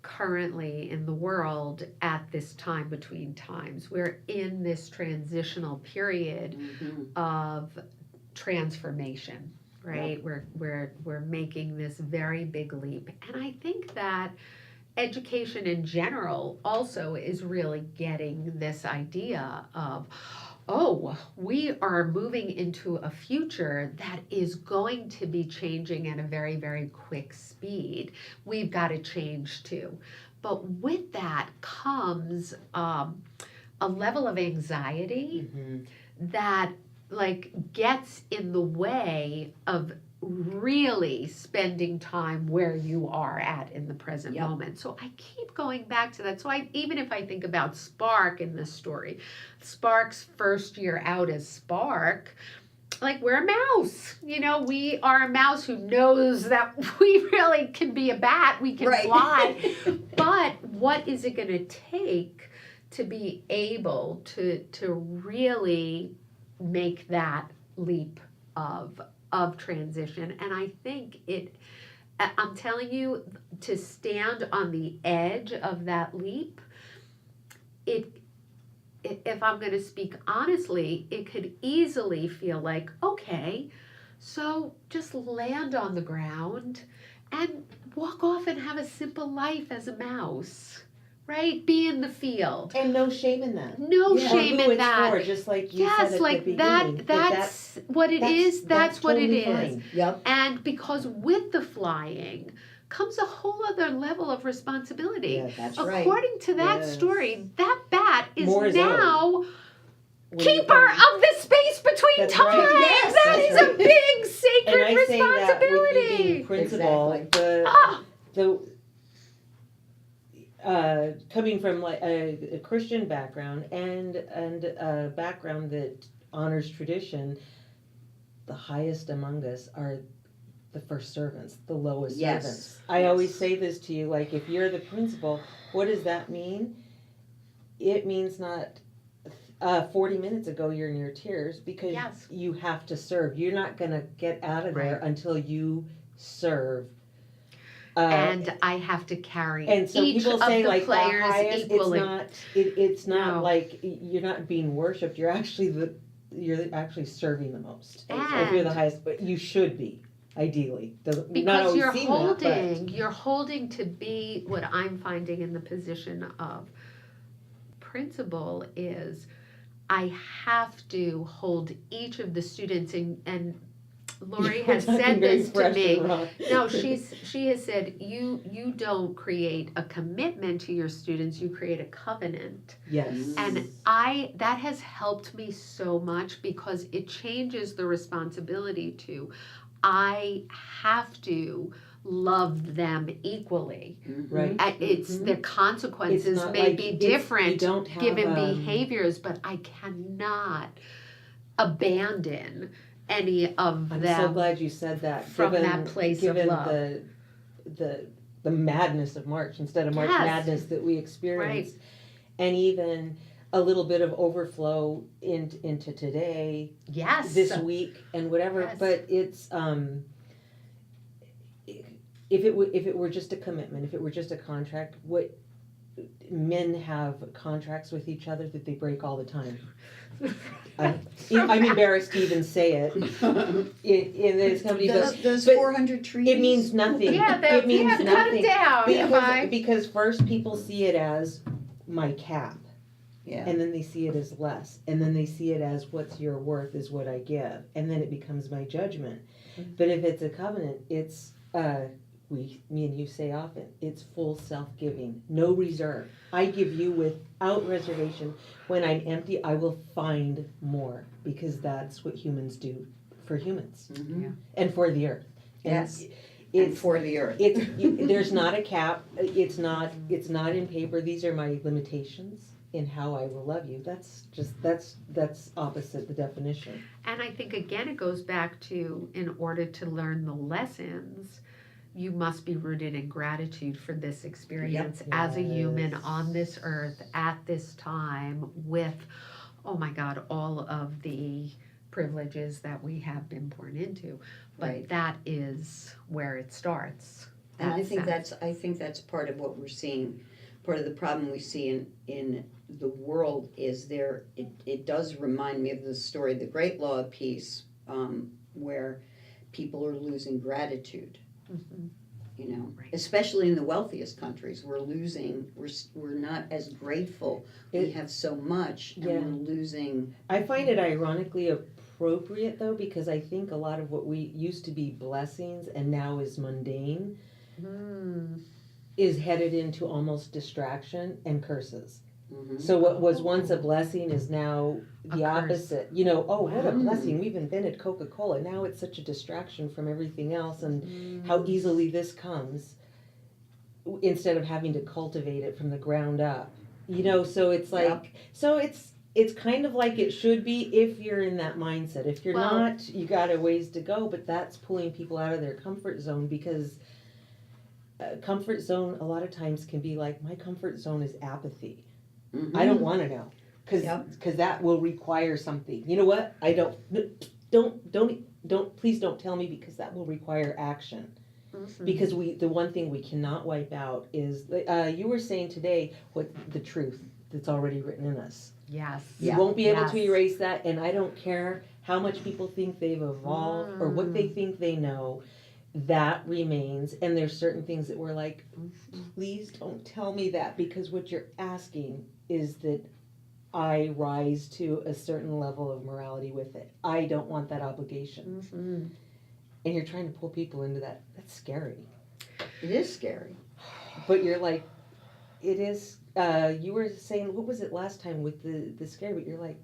currently in the world at this time between times. We're in this transitional period of transformation, right? We're making this very big leap. And I think that education in general also is really getting this idea of, oh, we are moving into a future that is going to be changing at a very, very quick speed. We've got to change too. But with that comes a level of anxiety that like gets in the way of really spending time where you are at in the present
Yep.
moment. So I keep going back to that. So even if I think about Spark in this story, Spark's first year out as Spark, like we're a mouse, you know, we are a mouse who knows that we really can be a bat, we can
Right.
fly, but what is it going to take to be able to really make that leap of transition? And I think I'm telling you, to stand on the edge of that leap, if I'm going to speak honestly, it could easily feel like, okay, so just land on the ground and walk off and have a simple life as a mouse, right? Be in the field.
And no shame in that.
No
Yeah.
shame
or who
in
it's
that.
for, just like you said
Yes,
at
like
the beginning.
that's what it is. That's what it
totally
is.
fine.
Yep.
And because with the flying comes a whole other level of responsibility.
Yes.
That's right.
According to that
Yes.
story, that bat is
More is
now
When you
keeper
come-
of the space between
That's
times.
right.
Yes,
That
that's
is a
right.
big
And
sacred
I say that with you
responsibility.
being principal,
Exactly.
Ah,
coming from like a Christian background and a background that honors tradition, the highest among us are the first servants, the lowest
Yes.
servants. I always say this to you, like if you're the principal, what does that mean? It means not 40 minutes ago you're near tears because
Yes.
you have to serve. You're not gonna get out of there
Right.
until you serve.
And I have to carry
and so
each
people
of
say
the
like the
players
highest,
equally.
it's not
No.
like you're not being worshipped. You're actually serving the most. If you're the
And-
highest, but you should be ideally. Doesn't not
Because
always
you're
seen
holding, you're holding to be what I'm finding in the position of principal is I have to hold each of the students and Lori
You're
has
talking
said
very
this to
fresh
me.
and raw.
No, she has said you don't create a commitment to your students, you create a covenant.
Yes.
And that has helped me so much because it changes the responsibility to I have to love them equally.
Right.
It's their consequences
It's not
may
like
be
it's- you
different
don't have,
given behaviors, but I cannot abandon any of
I'm
them.
so glad you said that.
from that place of
given
love.
the madness of March instead of March
Yes.
Madness that we experienced, and even a little bit of overflow into today,
Yes.
this week, and whatever.
Yes.
But it's if it were just a commitment, if it were just a contract, what men have contracts with each other that they break all the time. I'm embarrassed to even say it in this company, but
Those
but
400 trees.
it means nothing. it means
cut
nothing
it down.
because first people see it as my cap,
Yeah.
and then they see it as less, and then they see it as what's your worth is what I give, and then it becomes my judgment. But if it's a covenant, it's me and you say often, it's full self-giving, no reserve. I give you without reservation. When I'm empty, I will find more, because that's what humans do for humans
Mhm.
and for the earth. And
Yes. And
it's
for the earth.
there's not a cap. It's not in paper. These are my limitations in how I will love you. That's opposite the definition.
And I think again it goes back to in order to learn the lessons, you must be rooted in gratitude for this experience as a human
Yes.
on this earth at this time with, oh my God, all of the privileges that we have been born into. But
Right.
that is where it starts.
And I
That
think
sense.
that's part of what we're seeing. Part of the problem we see in the world is it does remind me of the story, The Great Law of Peace, where people are losing gratitude.
Mhm.
You know,
Right.
especially in the wealthiest countries, we're not as grateful. We
It-
have so much, and
Yeah.
we're losing.
I find it ironically appropriate though, because I think a lot of what we used to be blessings and now is mundane
Mm.
is headed into almost distraction and curses.
Mhm.
So what was once a blessing is now the
A curse.
opposite. You know, oh, what a
Wow.
blessing. We've invented Coca-Cola. Now it's such a distraction from everything else, and
Mm.
how easily this comes instead of having to cultivate it from the ground up. You know, so it's like, so it's kind of like it should be if you're in that mindset. If you're
Well-
not, you got a ways to go, but that's pulling people out of their comfort zone, because comfort zone a lot of times can be like, my comfort zone is apathy.
Mhm.
I don't want to know, because
Yep.
that will require something. You know what? I don't. Please don't tell me, because that will require action.
Mhm.
Because the one thing we cannot wipe out is you were saying today what the truth that's already written in us.
Yes.
You won't be able to
Yes.
erase that, and I don't care how much people think they've evolved or what they
Mm.
think they know. That remains, and there's certain things that we're like,
Mhm.
please don't tell me that, because what you're asking is that I rise to a certain level of morality with it. I don't want that obligation.
Mhm.
And you're trying to pull people into that. That's scary.
It is scary.
But you're like, it is, you were saying, what was it last time with the scary, but you're like,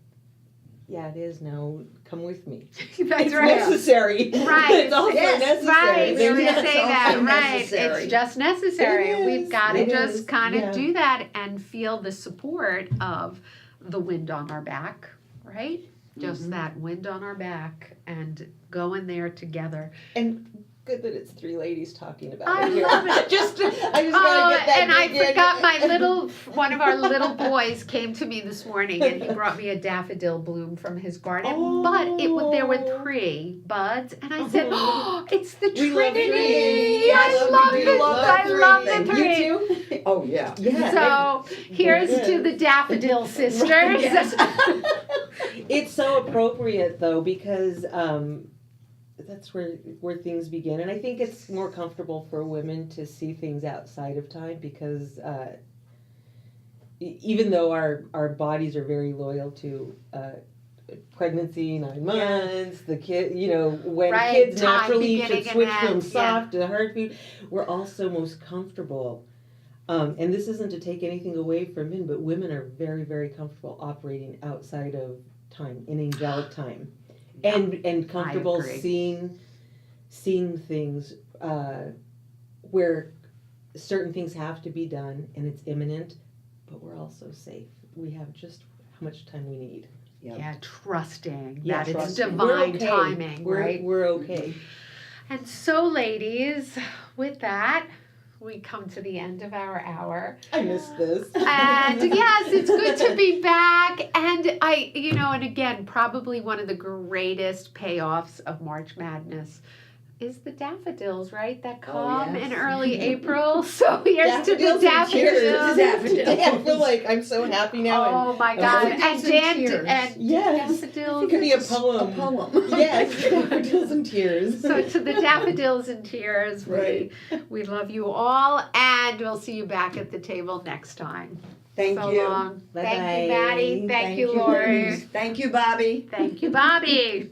yeah, it is now, come with me.
That's
It's
right.
necessary.
Right.
It's also
Yes,
necessary.
Right, we always
It's
say
also
that, right,
necessary.
it's just necessary,
It
we've
is,
gotta
it
just
is,
kinda
yeah.
do that and feel the support of the wind on our back, right? Just
Mhm.
that wind on our back and go in there together.
And good that it's three ladies talking about
I
it here.
love it.
I just gotta
Oh,
get that
and I
dig in.
forgot one of our little boys came to me this morning and he brought me a daffodil bloom from his garden. But there were 3 buds, and I said, "Oh, it's the
We love
Trinity!
trees.
I
Yes,
love
we
it!
do
I love the
everything.
tree."
You too?
Oh, yeah.
Yeah.
So here's to the daffodil sisters.
Yes. It's so appropriate though, because that's where things begin, and I think it's more comfortable for women to see things outside of time, because even though our bodies are very loyal to pregnancy, 9 months, the kid, when
Right,
kids
time
naturally
beginning
should
and
switch from
end,
soft to hard food, we're also most comfortable. And this isn't to take anything away from men, but women are very, very comfortable operating outside of time, in angelic time, and comfortable
agree.
seeing things where certain things have to be done and it's imminent, but we're also safe. We have just how much time we need.
Yeah, trusting
Yeah,
that it's
trusting. We're
divine
okay.
timing, right?
We're okay.
And so, ladies, with that, we come to the end of our hour.
I missed this.
And yes, it's good to be back. And and again, probably one of the greatest payoffs of March Madness is the daffodils, right? That come
yes.
in early April. So here's to the
and cheers.
daffodils.
I feel like I'm so happy now.
Oh my God! And
Daffodils and
Dan
tears.
and
Yes.
daffodils.
It could be a poem.
A poem.
Yes, daffodils and tears.
So to the daffodils and tears,
Right.
we love you all, and we'll see you back at the table next time.
Thank
So
you.
long. Thank
Bye-bye.
you, Maddie. Thank you, Lori.
ladies. Thank you, Bobby.
Thank you, Bobby.